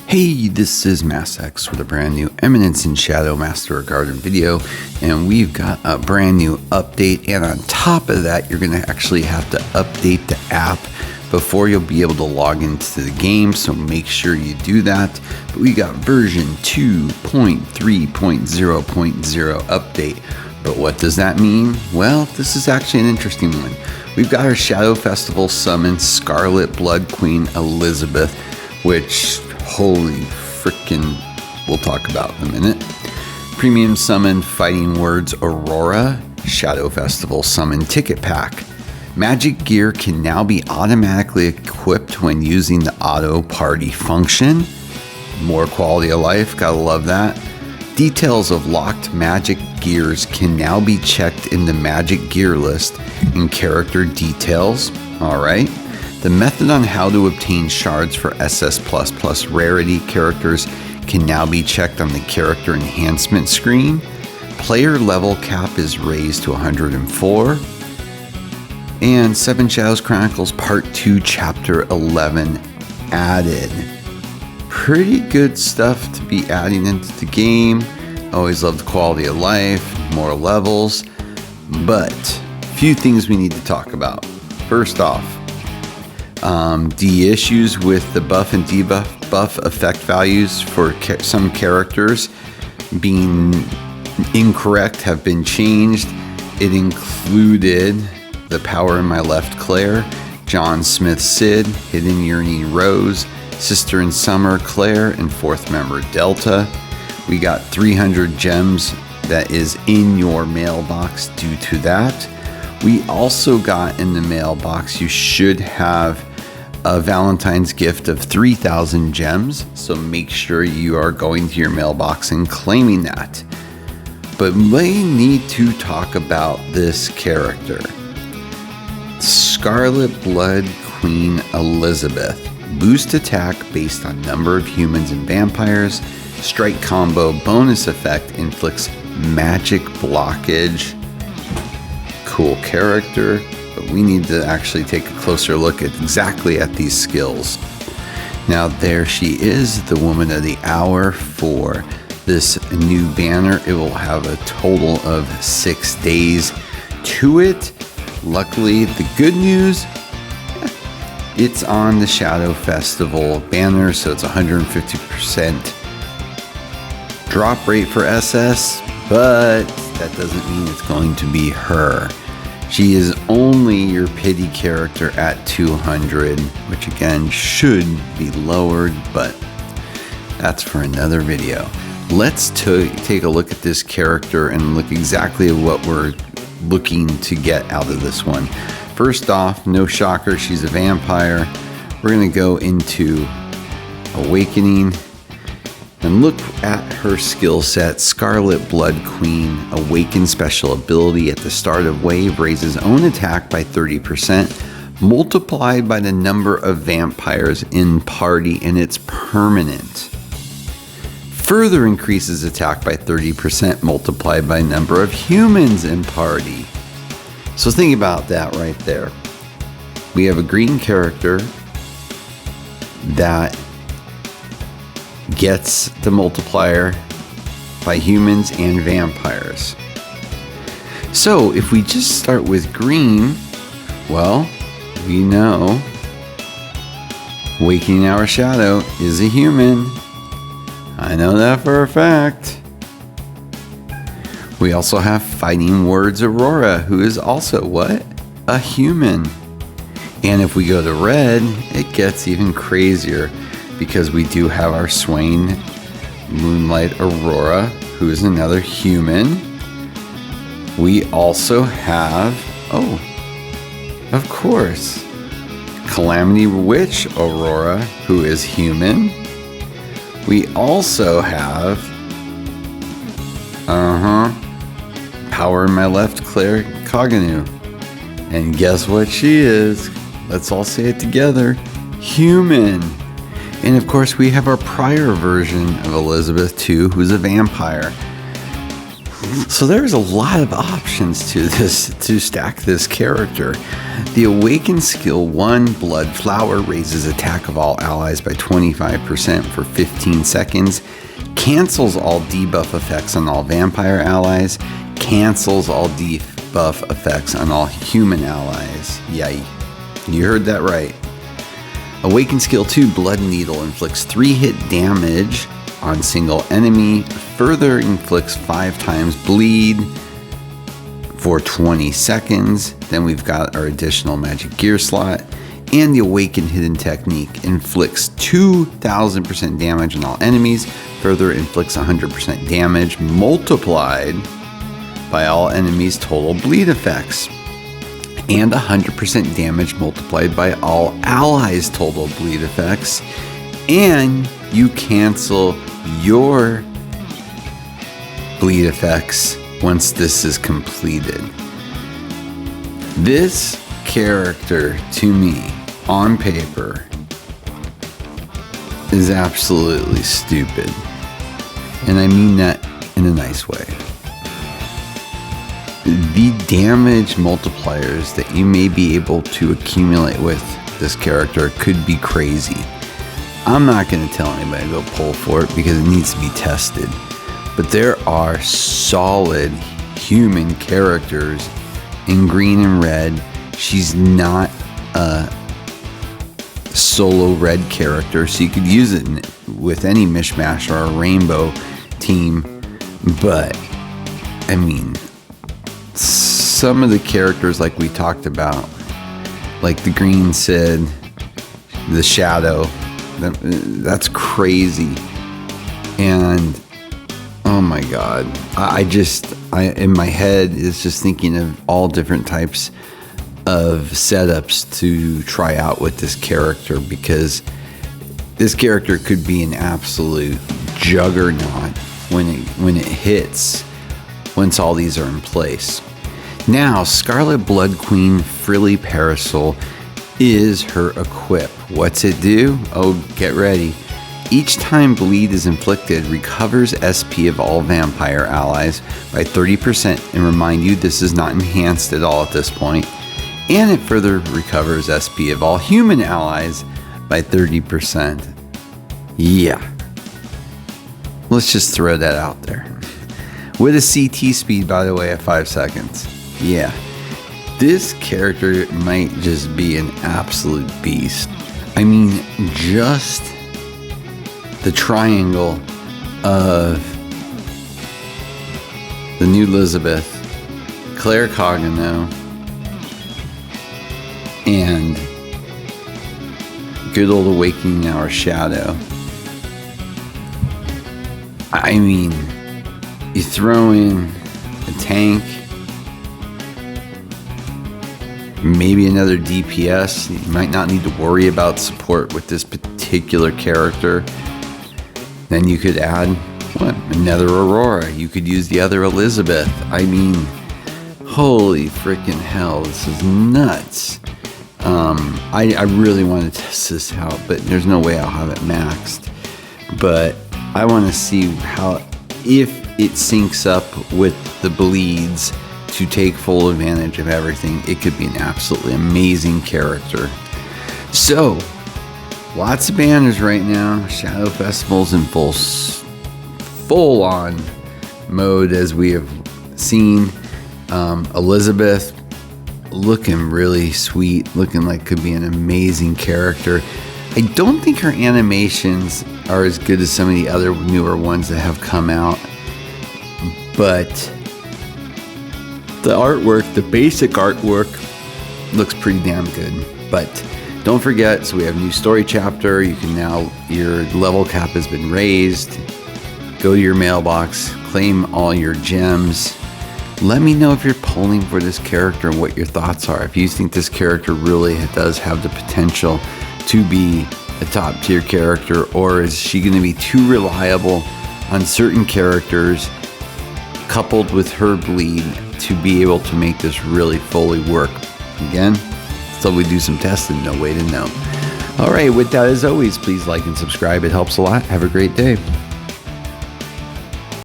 Hey, this is MassX with a brand new Eminence and Shadow Master Garden video, and we've got a brand new update, and on top of that, you're going to actually have to update the app before you'll be able to log into the game, so make sure you do that. But we got version 2.3.0.0 update. But what does that mean? Well, this is actually an interesting one. We've got our Shadow Festival summon Scarlet Blood Queen Elisabeth, which holy frickin' we'll talk about in a minute. Premium summon Fighting Words Aurora, Shadow Festival summon ticket pack. Magic gear can now be automatically equipped when using the auto party function. More quality of life, gotta love that. Details of locked magic gears can now be checked in the magic gear list in character details. Alright. The method on how to obtain shards for SS++ rarity characters can now be checked on the character enhancement screen. Player level cap is raised to 104. And 7 Shadows Chronicles Part 2 Chapter 11 added. Pretty good stuff to be adding into the game. Always loved quality of life, more levels, but few things we need to talk about. First off, the issues with the buff and debuff effect values for some characters being incorrect have been changed. It included the Power in My Left Claire, John Smith Sid, Hidden Yearning Rose, Sister in Summer Claire, and fourth member Delta. We got 300 gems that is in your mailbox due to that. We also got in the mailbox, you should have a Valentine's gift of 3,000 gems, so make sure you are going to your mailbox and claiming that. But we need to talk about this character. Scarlet Blood Queen Elisabeth. Boost attack based on number of humans and vampires. Strike combo bonus effect inflicts magic blockage. Cool character, but we need to actually take a closer look at exactly at these skills. Now there she is, the woman of the hour for this new banner. It will have a total of 6 days to it. Luckily, the good news, it's on the Shadow Festival banner, so it's 150% drop rate for SS, but that doesn't mean it's going to be her. She is only your pity character at 200, which again should be lowered, but that's for another video. Let's take a look at this character and look exactly at what we're looking to get out of this one. First off, no shocker, she's a vampire. We're going to go into Awakening and look at her skill set. Scarlet Blood Queen, Awaken special ability at the start of wave, raises own attack by 30%, multiplied by the number of vampires in party, and it's permanent. Further increases attack by 30%, multiplied by number of humans in party. So think about that right there. We have a green character that gets the multiplier by humans and vampires. So if we just start with green, well, we know Waking Our Shadow is a human. I know that for a fact. We also have Fighting Words Aurora, who is also what? A human. And if we go to red, it gets even crazier because we do have our Swain Moonlight Aurora, who is another human. We also have, oh, of course, Calamity Witch Aurora, who is human. We also have, Power in My Left Claire Coganu. And guess what she is? Let's all say it together. Human. And of course we have our prior version of Elisabeth too, who's a vampire. So there's a lot of options to stack this character. The Awakened Skill 1 Blood Flower raises attack of all allies by 25% for 15 seconds. Cancels all debuff effects on all vampire allies. Cancels all debuff effects on all human allies. Yay. You heard that right. Awakened Skill 2 Blood Needle inflicts 3 hit damage on single enemy. Further inflicts 5 times bleed for 20 seconds. Then we've got our additional magic gear slot. And the Awakened Hidden Technique inflicts 2,000% damage on all enemies. Further inflicts 100% damage multiplied by all enemies' total bleed effects. And 100% damage multiplied by all allies' total bleed effects. And you cancel your bleed effects once this is completed. This character, to me, on paper, is absolutely stupid. And I mean that in a nice way. The damage multipliers that you may be able to accumulate with this character could be crazy. I'm not going to tell anybody to go pull for it because it needs to be tested. But there are solid human characters in green and red. She's not a solo red character, so you could use it with any mishmash or a rainbow team. But, I mean, some of the characters like we talked about, like the Green Sid, the Shadow, that's crazy. And oh my god, I in my head is just thinking of all different types of setups to try out with this character, because this character could be an absolute juggernaut when it hits, once all these are in place. Now, Scarlet Blood Queen Frilly Parasol is her equip. What's it do? Oh, get ready. Each time bleed is inflicted, recovers SP of all vampire allies by 30%. And remind you, this is not enhanced at all at this point. And it further recovers SP of all human allies by 30%. Yeah. Let's just throw that out there. With a CT speed, by the way, of 5 seconds. Yeah. This character might just be an absolute beast. I mean, just the triangle of the new Elisabeth, Claire Cogano, and good old Awakening Hour Shadow. I mean, you throw in a tank, maybe another DPS. You might not need to worry about support with this particular character. Then you could add, another Aurora. You could use the other Elisabeth. I mean, holy freaking hell, this is nuts. I really want to test this out, but there's no way I'll have it maxed. But I want to see if it syncs up with the bleeds to take full advantage of everything. It could be an absolutely amazing character. So, lots of banners right now. Shadow Festival's in full on mode, as we have seen. Elisabeth looking really sweet, looking like could be an amazing character. I don't think her animations are as good as some of the other newer ones that have come out, but the artwork, the basic artwork, looks pretty damn good. But don't forget, so we have a new story chapter. You can now, your level cap has been raised. Go to your mailbox, claim all your gems. Let me know if you're pulling for this character and what your thoughts are. If you think this character really does have the potential to be a top tier character, or is she going to be too reliable on certain characters coupled with her bleed to be able to make this really fully work? Again, so we do some testing, no way to know. All right, with that, as always, please like and subscribe. It helps a lot. Have a great day.